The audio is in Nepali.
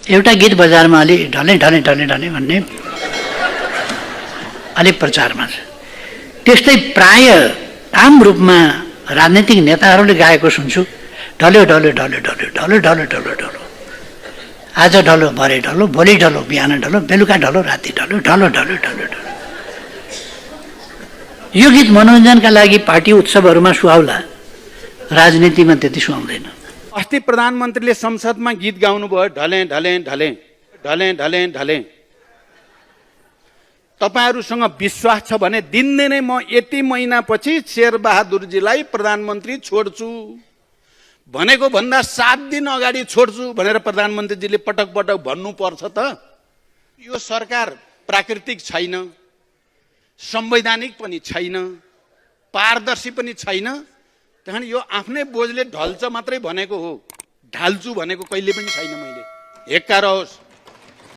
एउटा गीत बजारमा अलि ढले ढले ढले ढले भन्ने अलि प्रचारमा छ। त्यस्तै प्राय आम रूपमा राजनीतिक नेताहरूले गाएको सुन्छु, ढल्यो ढल्यो ढल्यो ढल्यो ढल्यो ढल्यो ढल्यो ढल्यो, आज ढलो भरे ढलो, भोलि ढलो बिहान ढलो, बेलुका ढलो राति ढलो, ढलो ढल्यो ढल्यो ढल्यो। यो गीत मनोरञ्जनका लागि पार्टी उत्सवहरूमा सुहाउला, राजनीतिमा त्यति सुहाउँदैन। अस्ति प्रधानमन्त्रीले संसदमा गीत गाउनु भयो, ढले ढले ढले ढले ढले ढले। तपाईहरुसँग विश्वास छ भने दिनदिनै म यति महिनापछि शेरबहादुरजीलाई प्रधानमन्त्री छोड्छु भनेको भन्दा 7 दिन अगाडि छोड्छु भनेर प्रधानमन्त्रीजीले पटक पटक भन्नु पर्छ त। यो सरकार प्राकृतिक छैन, संवैधानिक पनि छैन, पारदर्शी पनि छैन। त्यहाँ यो आफ्नै बोझले ढल्छ मात्रै भनेको हो, ढाल्छु भनेको कहिले पनि छैन। मैले हेक्का रहोस्।